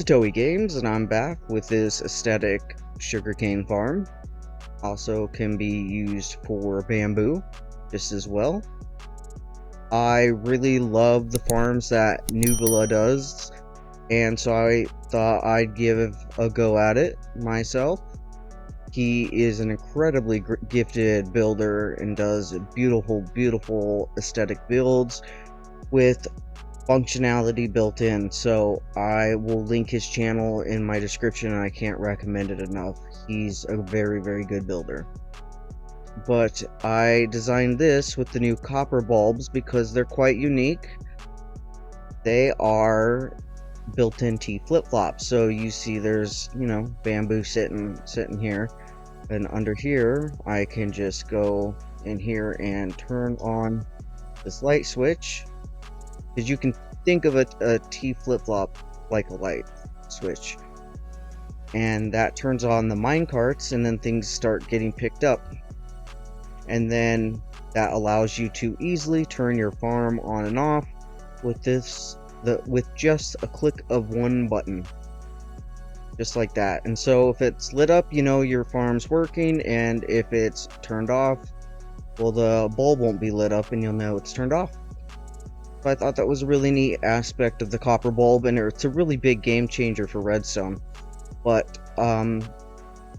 Toei Games, and I'm back with this aesthetic sugarcane farm. Also can be used for bamboo, just as well. I really love the farms that Nubila does, and so I thought I'd give a go at it myself. He is an incredibly gifted builder and does beautiful aesthetic builds with functionality built in, so I will link his channel in my description, and I can't recommend it enough. He's a very good builder. But I designed this with the new copper bulbs because they're quite unique. They are built-in T flip-flops, so you see there's, bamboo sitting here, and under here I can just go in here and turn on this light switch, because you can think of a T flip-flop like a light switch, and that turns on the mine carts, and then things start getting picked up, and then that allows you to easily turn your farm on and off with with just a click of one button, just like that. And so if it's lit up, you know your farm's working, and if it's turned off, well, the bulb won't be lit up and you'll know it's turned off. So I thought that was a really neat aspect of the copper bulb, and it's a really big game changer for redstone. But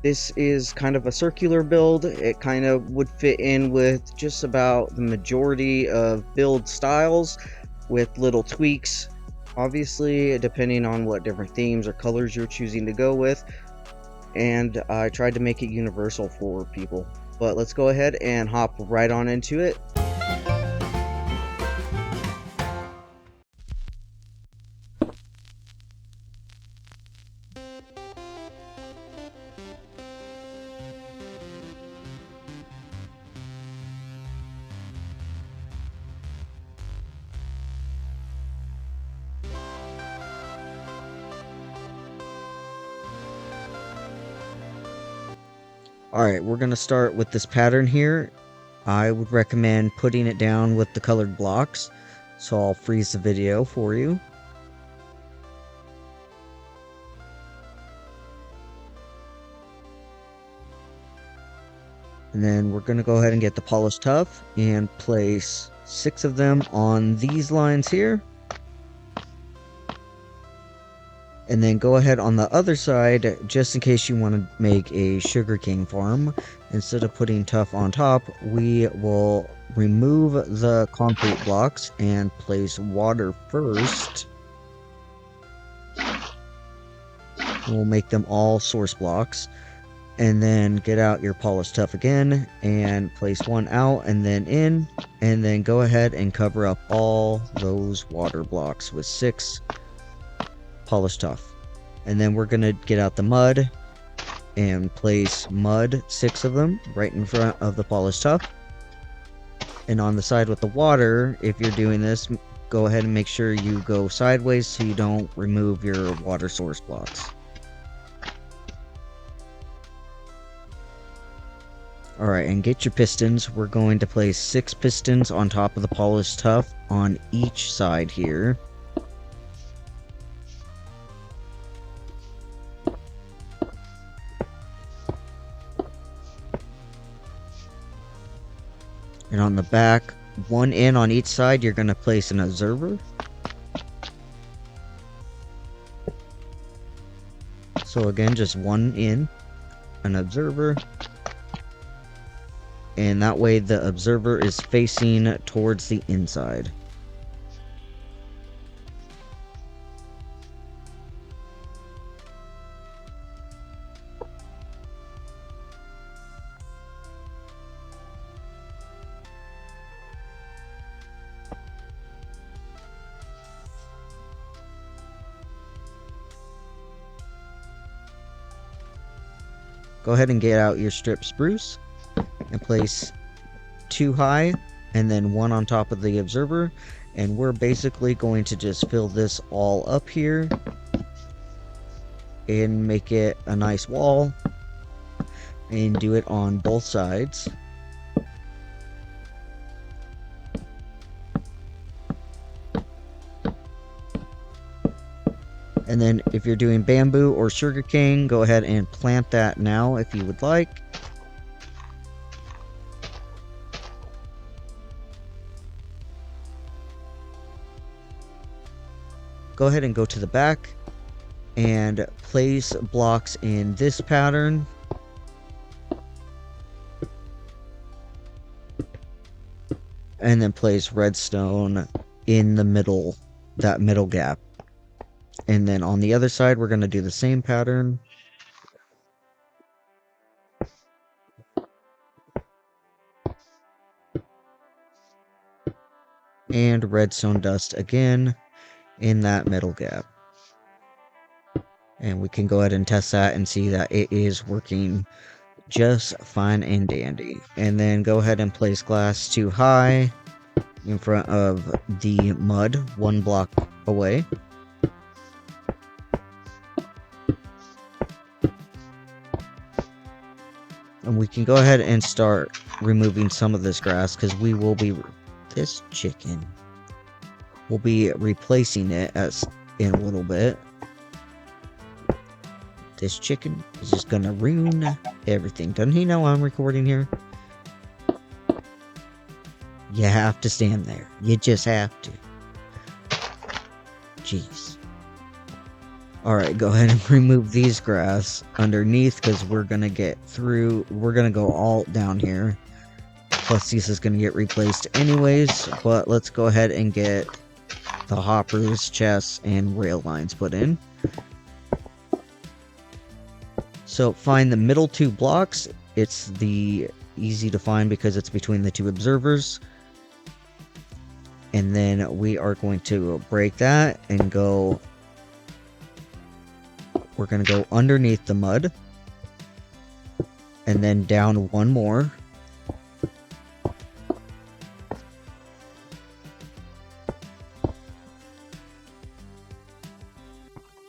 this is kind of a circular build. It kind of would fit in with just about the majority of build styles, with little tweaks, obviously depending on what different themes or colors you're choosing to go with. And I tried to make it universal for people. But let's go ahead and hop right on into it. Alright, we're going to start with this pattern here. I would recommend putting it down with the colored blocks, so I'll freeze the video for you. And then we're going to go ahead and get the polished tuff and place 6 of them on these lines here. And then go ahead on the other side, just in case you want to make a sugarcane farm. Instead of putting tuff on top, we will remove the concrete blocks and place water first. We'll make them all source blocks. And then get out your polished tuff again and place 1 out and then in. And then go ahead and cover up all those water blocks with 6 polished tuff. And then we're gonna get out the mud and place mud, 6 of them, right in front of the polished tuff. And on the side with the water, if you're doing this, go ahead and make sure you go sideways so you don't remove your water source blocks. Alright, and get your pistons. We're going to place 6 pistons on top of the polished tuff on each side here. And on the back, 1 in on each side, you're going to place an observer. So again, just 1 in, an observer. And that way the observer is facing towards the inside. Go ahead and get out your strip spruce and place 2 high and then 1 on top of the observer, and we're basically going to just fill this all up here and make it a nice wall and do it on both sides. And then if you're doing bamboo or sugarcane, go ahead and plant that now if you would like. Go ahead and go to the back and place blocks in this pattern. And then place redstone in the middle, that middle gap. And then on the other side, we're going to do the same pattern. And redstone dust again in that middle gap. And we can go ahead and test that and see that it is working just fine and dandy. And then go ahead and place glass 2 high in front of the mud 1 block away. And we can go ahead and start removing some of this grass because we will be... This chicken. We'll be replacing it in a little bit. This chicken is just gonna ruin everything. Doesn't he know I'm recording here? You have to stand there. You just have to. Jeez. Alright, go ahead and remove these grass underneath because we're gonna get through. We're gonna go all down here. Plus, this is gonna get replaced anyways. But let's go ahead and get the hoppers, chests, and rail lines put in. So find the middle 2 blocks. It's the easy to find because it's between the 2 observers. And then we are going to break that and go... We're going to go underneath the mud. And then down 1 more.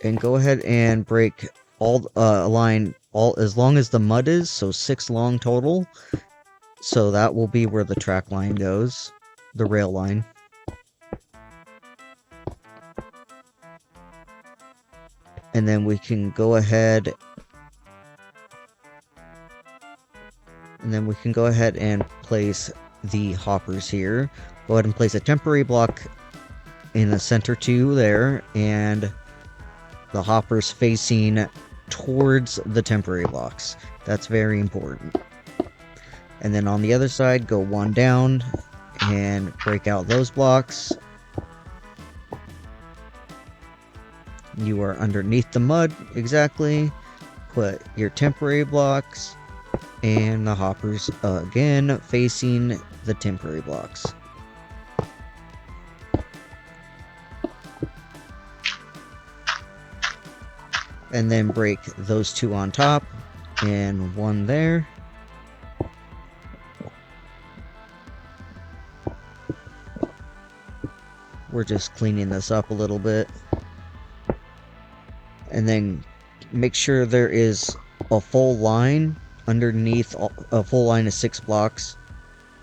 And go ahead and break all line all as long as the mud is, so 6 long total. So that will be where the track line goes, the rail line. And then we can go ahead and place the hoppers here. Go ahead and place a temporary block in the center 2 there, and the hoppers facing towards the temporary blocks. That's very important. And then on the other side, go 1 down and break out those blocks. You are underneath the mud, exactly. Put your temporary blocks and the hoppers again facing the temporary blocks. And then break those 2 on top and 1 there. We're just cleaning this up a little bit. And then make sure there is a full line underneath, a full line of 6 blocks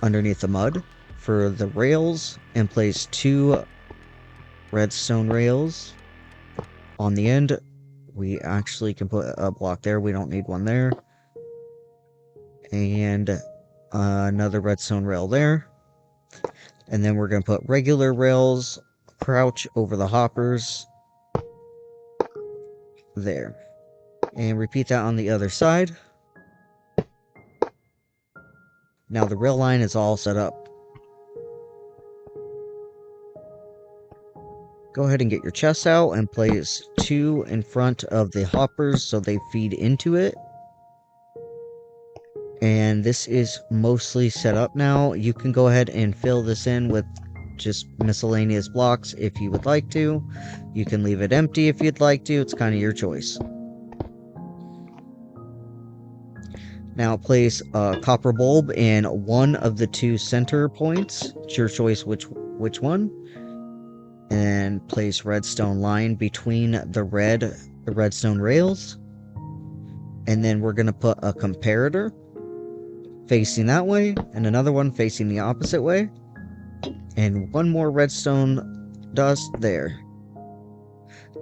underneath the mud for the rails, and place 2 redstone rails on the end. We actually can put a block there. We don't need 1 there. And another redstone rail there. And then we're going to put regular rails, crouch over the hoppers. There. And repeat that on the other side. Now the rail line is all set up. Go ahead and get your chests out and place 2 in front of the hoppers so they feed into it. And this is mostly set up now. You can go ahead and fill this in with just miscellaneous blocks if you would like to. You can leave it empty if you'd like to. It's kind of your choice. Now place a copper bulb in one of the 2 center points. It's your choice which one. And place redstone line between the redstone rails. And then we're going to put a comparator facing that way, and another one facing the opposite way. And 1 more redstone dust there.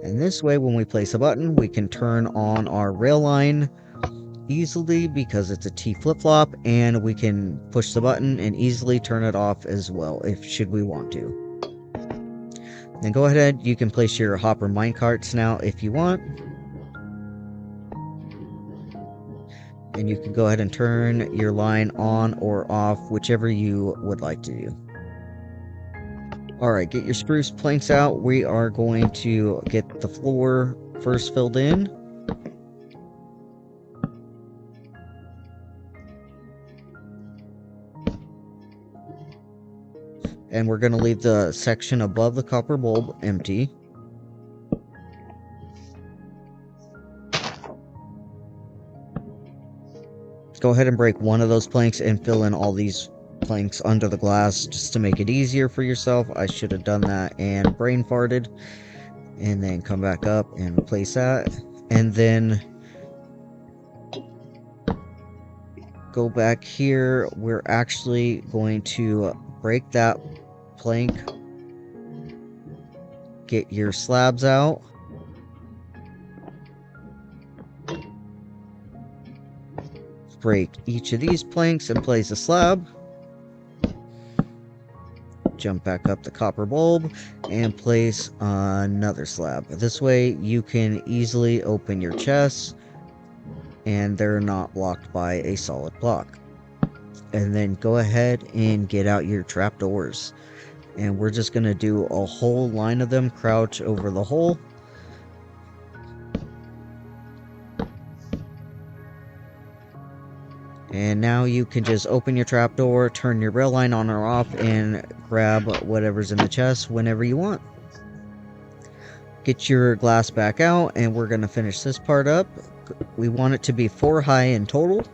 And this way, when we place a button, we can turn on our rail line easily because it's a T flip-flop, and we can push the button and easily turn it off as well if should we want to. Then go ahead, you can place your hopper minecarts now if you want. And you can go ahead and turn your line on or off, whichever you would like to do. Alright, get your spruce planks out. We are going to get the floor first filled in. And we're going to leave the section above the copper bulb empty. Go ahead and break one of those planks and fill in all these planks under the glass just to make it easier for yourself. I should have done that and brain farted. And then come back up and place that. And then go back here. We're actually going to break that plank. Get your slabs out. Break each of these planks and place a slab. Jump back up the copper bulb and place another slab. This way you can easily open your chests and they're not blocked by a solid block. And then go ahead and get out your trapdoors. And we're just going to do a whole line of them, crouch over the hole. And now you can just open your trapdoor, turn your rail line on or off, and grab whatever's in the chest whenever you want. Get your glass back out, and we're going to finish this part up. We want it to be 4 high in total.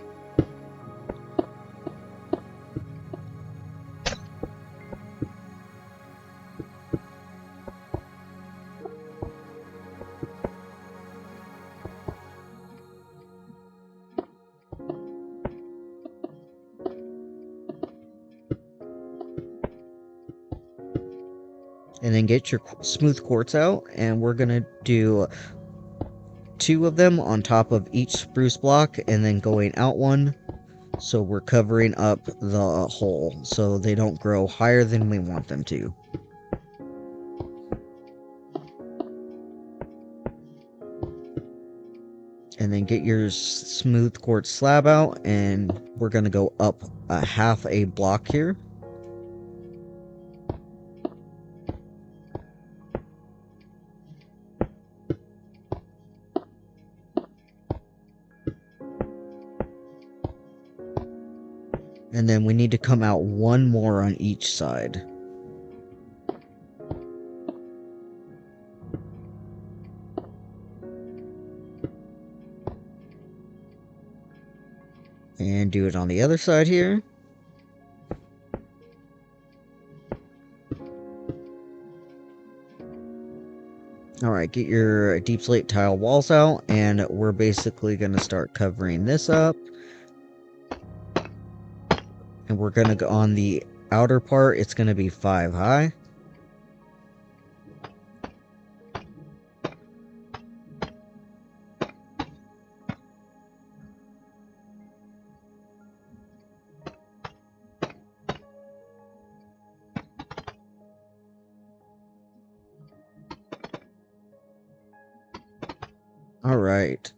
And then get your smooth quartz out, and we're going to do 2 of them on top of each spruce block, and then going out 1. So we're covering up the hole so they don't grow higher than we want them to. And then get your smooth quartz slab out, and we're going to go up a half a block here. And then we need to come out 1 more on each side. And do it on the other side here. Alright, get your deep slate tile walls out, and we're basically going to start covering this up. And we're going to go on the outer part, it's going to be 5 high. Alright.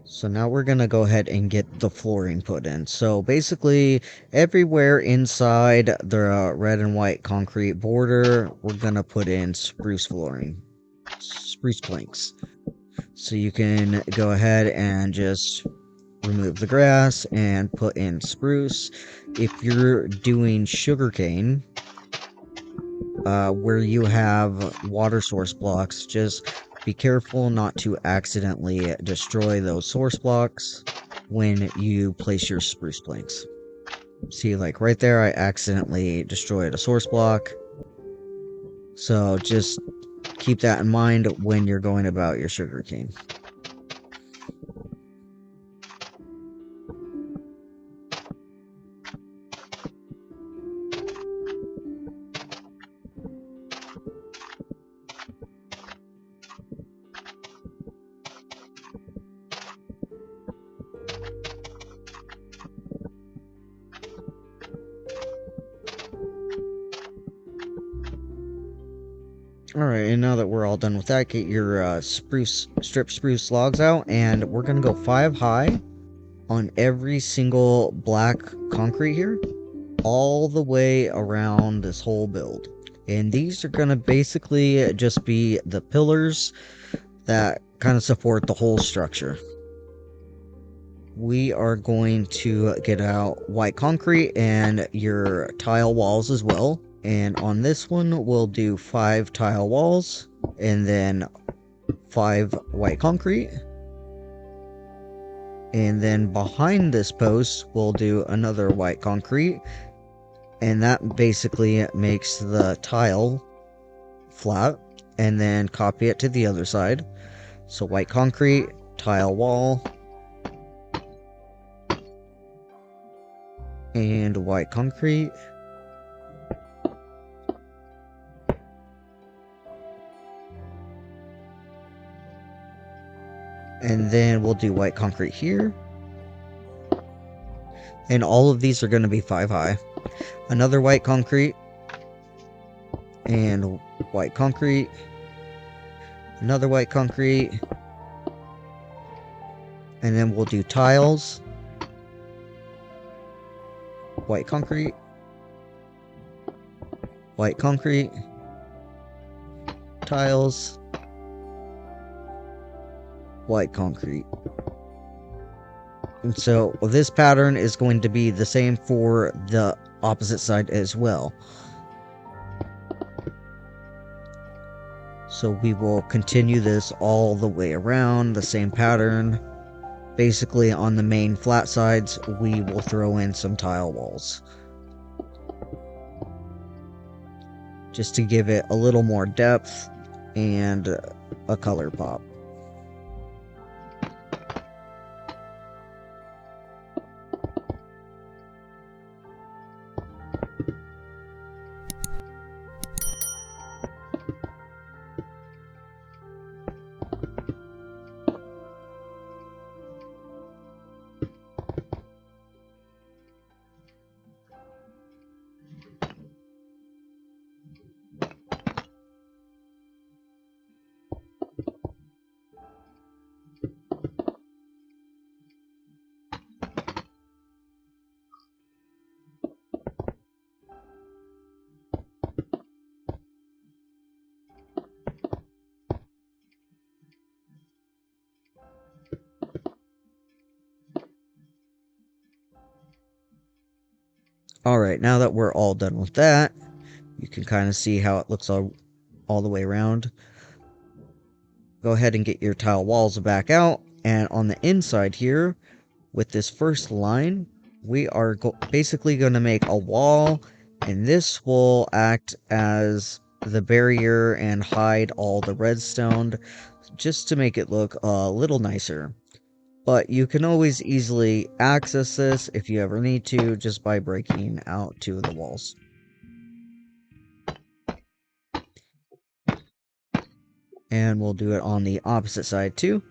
So now we're going to go ahead and get the flooring put in. So basically, everywhere inside the red and white concrete border, we're going to put in spruce flooring. Spruce planks. So you can go ahead and just remove the grass and put in spruce. If you're doing sugarcane, where you have water source blocks, just be careful not to accidentally destroy those source blocks when you place your spruce planks. See, like right there, I accidentally destroyed a source block. So just keep that in mind when you're going about your sugarcane. Alright, and now that we're all done with that, get your strip spruce logs out, and we're gonna go 5 high on every single black concrete here, all the way around this whole build. And these are gonna basically just be the pillars that kind of support the whole structure. We are going to get out white concrete and your tile walls as well. And on this one, we'll do 5 tile walls and then 5 white concrete. And then behind this post, we'll do another white concrete. And that basically makes the tile flat. And then copy it to the other side. So white concrete, tile wall, and white concrete. And then we'll do white concrete here. And all of these are going to be 5 high. Another white concrete. And white concrete. Another white concrete. And then we'll do tiles. White concrete. White concrete. Tiles. White concrete. And so this pattern is going to be the same for the opposite side as well. So we will continue this all the way around, the same pattern. Basically on the main flat sides, we will throw in some tile walls. Just to give it a little more depth and a color pop. Alright, now that we're all done with that, you can kind of see how it looks all the way around. Go ahead and get your tile walls back out, and on the inside here, with this first line, we are basically going to make a wall, and this will act as the barrier and hide all the redstone, just to make it look a little nicer. But you can always easily access this if you ever need to, just by breaking out 2 of the walls. And we'll do it on the opposite side too.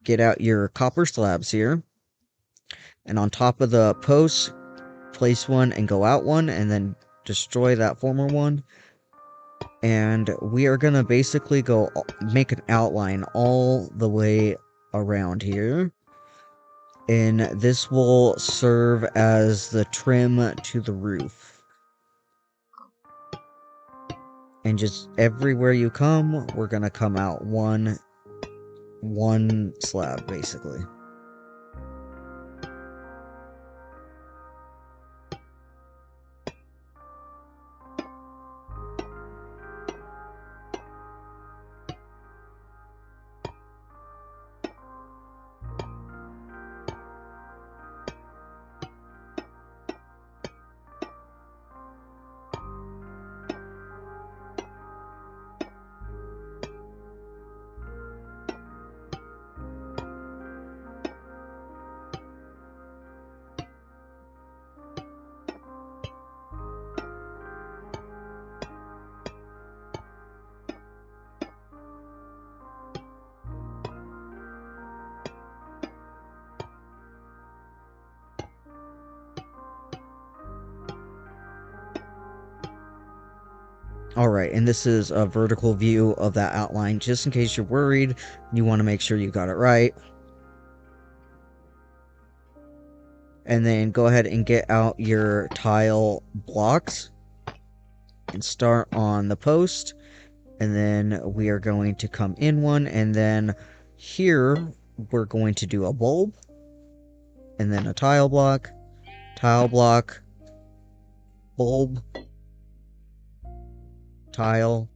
Get out your copper slabs here. And on top of the posts, place one and go out one, and then destroy that former one. And we are going to basically make an outline all the way around here. And this will serve as the trim to the roof. And just everywhere you come, we're going to come out one slab, basically. Alright, and this is a vertical view of that outline, just in case you're worried. You want to make sure you got it right. And then go ahead and get out your tile blocks and start on the post. And then we are going to come in one, and then here we're going to do a bulb, and then a tile block, bulb, tile,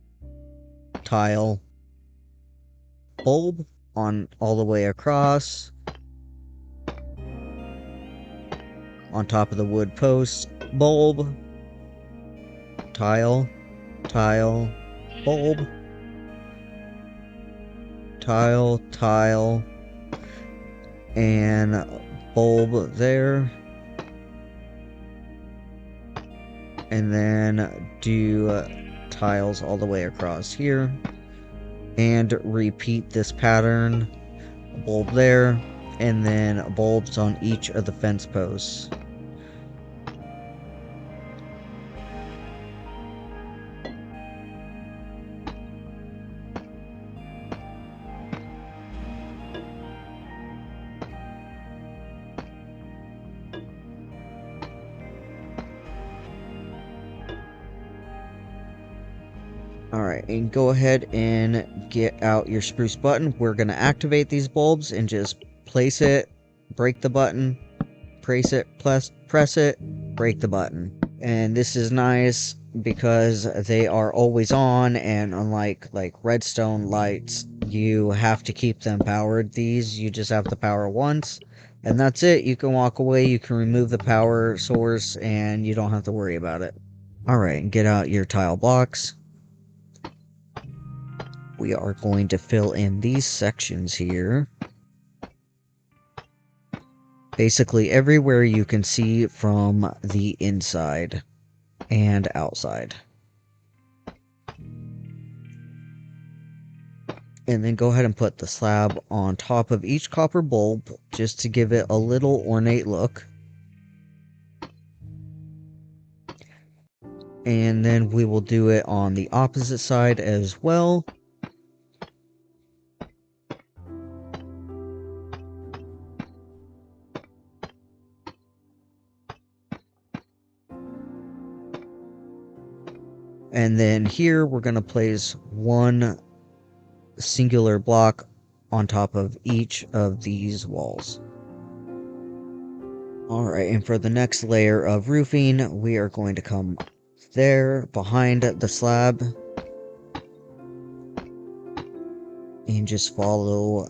bulb on all the way across, on top of the wood post, bulb, tile, bulb, tile, and bulb there. And then do tiles all the way across here. And repeat this pattern. A bulb there, and then bulbs on each of the fence posts. Alright, and go ahead and get out your spruce button. We're going to activate these bulbs and just place it, break the button, press it, break the button. And this is nice because they are always on, and unlike like redstone lights, you have to keep them powered. These, you just have to power once, and that's it. You can walk away, you can remove the power source, and you don't have to worry about it. Alright, get out your tile blocks. We are going to fill in these sections here. Basically everywhere you can see from the inside and outside. And then go ahead and put the slab on top of each copper bulb just to give it a little ornate look. And then we will do it on the opposite side as well. And then here we're going to place one singular block on top of each of these walls. Alright, and for the next layer of roofing, we are going to come there behind the slab and just follow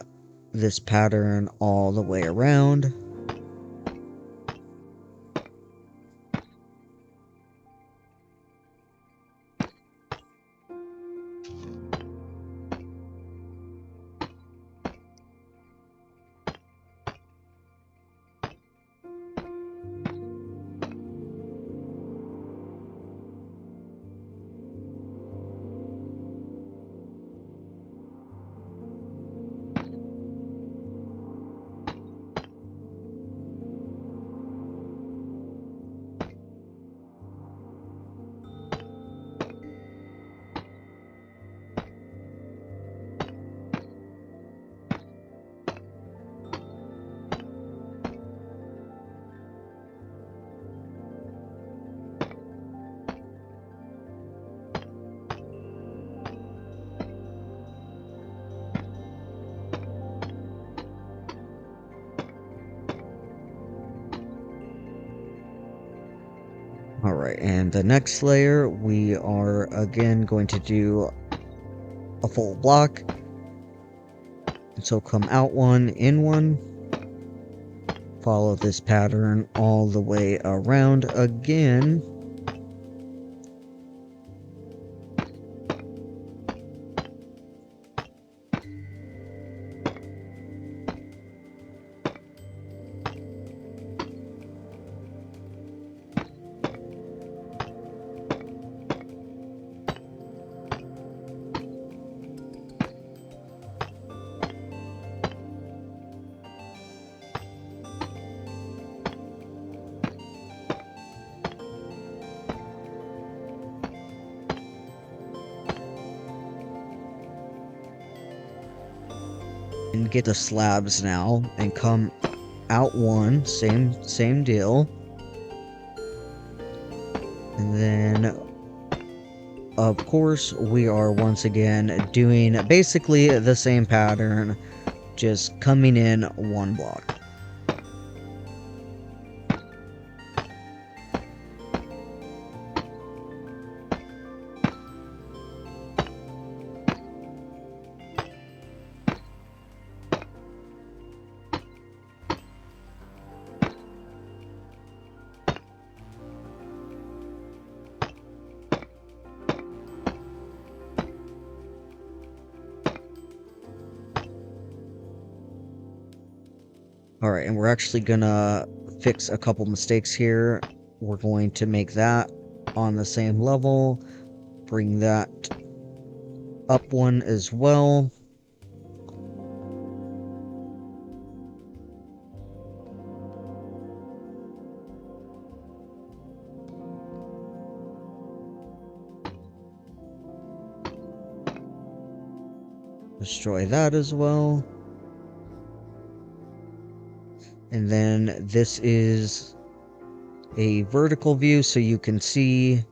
this pattern all the way around. Alright, and the next layer, we are again going to do a full block. So come out one, in one. Follow this pattern all the way around again. and get the slabs now and come out one, same deal. And then of course we are once again doing basically the same pattern, just coming in one block. Alright, and we're actually gonna fix a couple mistakes here. We're going to make that on the same level, bring that up one as well. Destroy that as well. And then this is a vertical view, so you can see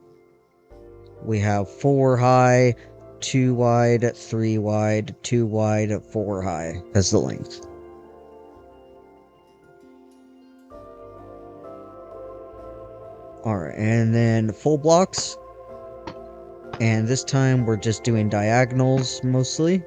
we have 4 high, 2 wide, 3 wide, 2 wide, 4 high as the length. Alright, and then full blocks. And this time we're just doing diagonals mostly.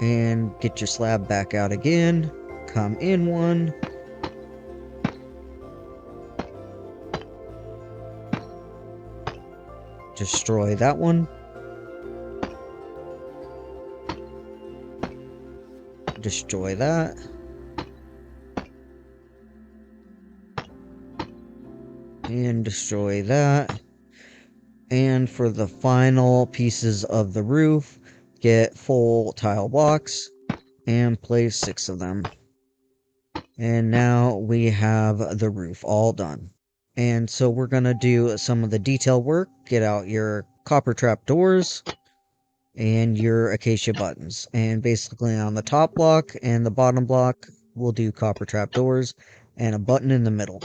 And get your slab back out again. Come in one. Destroy that one. Destroy that. And destroy that. And for the final pieces of the roof, get full tile blocks and place 6 of them. And now we have the roof all done. And so we're going to do some of the detail work. Get out your copper trap doors and your acacia buttons. And basically on the top block and the bottom block, we'll do copper trap doors and a button in the middle.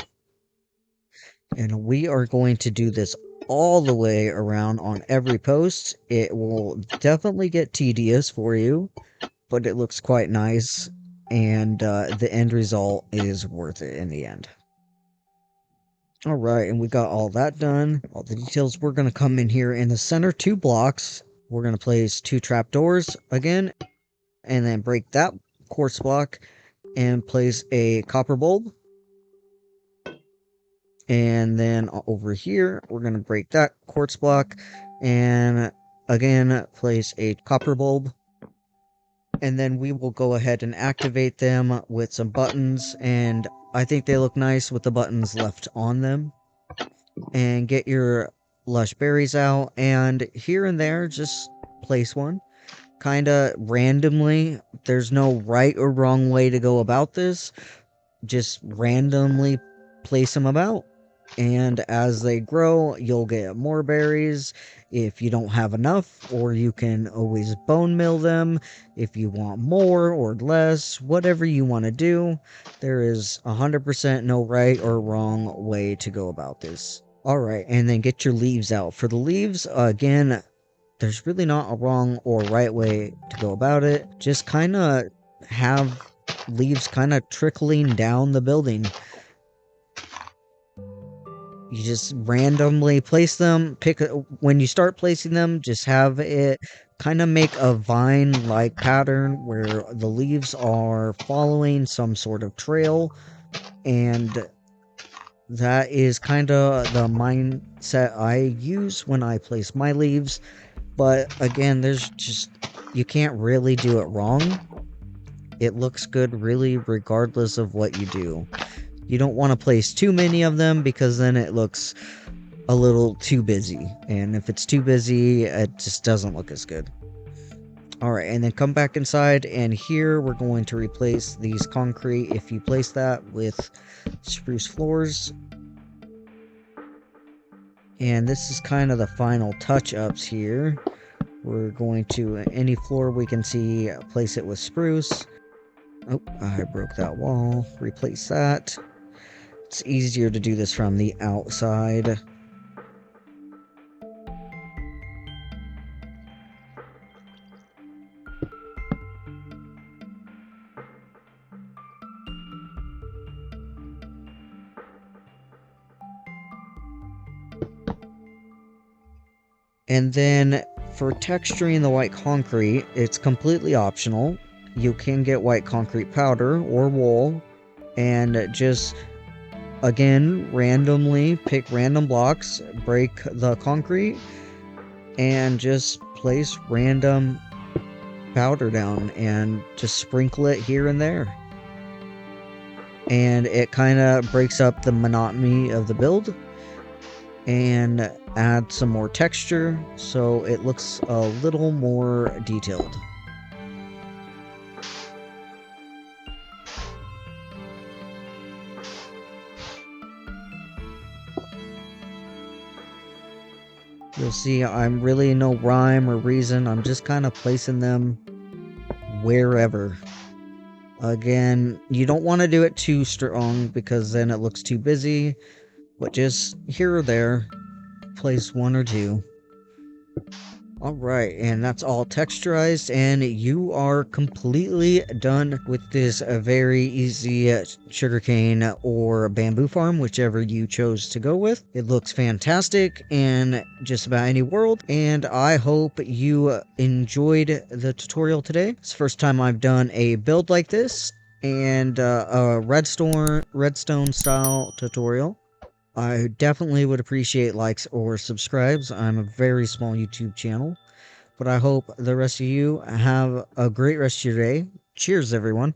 And we are going to do this all the way around on every post. It will definitely get tedious for you, but it looks quite nice, and the end result is worth it in the end. Alright, and we got all that done, all the details. We're going to come in here in the center 2 blocks. We're going to place 2 trapdoors again, and then break that quartz block and place a copper bulb. And then over here, we're going to break that quartz block and again place a copper bulb. And then we will go ahead and activate them with some buttons, and I think they look nice with the buttons left on them. And get your lush berries out, and here and there just place one kinda randomly. There's no right or wrong way to go about this. Just randomly place them about, and as they grow you'll get more berries if you don't have enough, or you can always bone mill them if you want more or less, whatever you want to do. There is 100% no right or wrong way to go about this. Alright, and then get your leaves out. For the leaves, again, there's really not a wrong or right way to go about it. Just kind of have leaves kind of trickling down the building. You just randomly place them. When you start placing them, just have it kind of make a vine-like pattern where the leaves are following some sort of trail, and that is kind of the mindset I use when I place my leaves. But again, you can't really do it wrong. It looks good really regardless of what you do. You don't want to place too many of them because then it looks a little too busy. And if it's too busy, it just doesn't look as good. Alright, and then come back inside, and here we're going to replace these concrete, if you place that, with spruce floors. And this is kind of the final touch-ups here. We're going to, any floor we can see, place it with spruce. Oh, I broke that wall. Replace that. It's easier to do this from the outside. And then for texturing the white concrete, it's completely optional. You can get white concrete powder or wool and just, again, randomly pick random blocks, break the concrete, and just place random powder down and just sprinkle it here and there. And it kind of breaks up the monotony of the build and add some more texture so it looks a little more detailed. You'll see I'm really no rhyme or reason, I'm just kind of placing them wherever. Again, you don't want to do it too strong because then it looks too busy, but just here or there, place one or two. Alright, and that's all texturized, and you are completely done with this very easy sugarcane or bamboo farm, whichever you chose to go with. It looks fantastic in just about any world, and I hope you enjoyed the tutorial today. It's the first time I've done a build like this, and a redstone style tutorial. I definitely would appreciate likes or subscribes. I'm a very small YouTube channel. But I hope the rest of you have a great rest of your day. Cheers, everyone.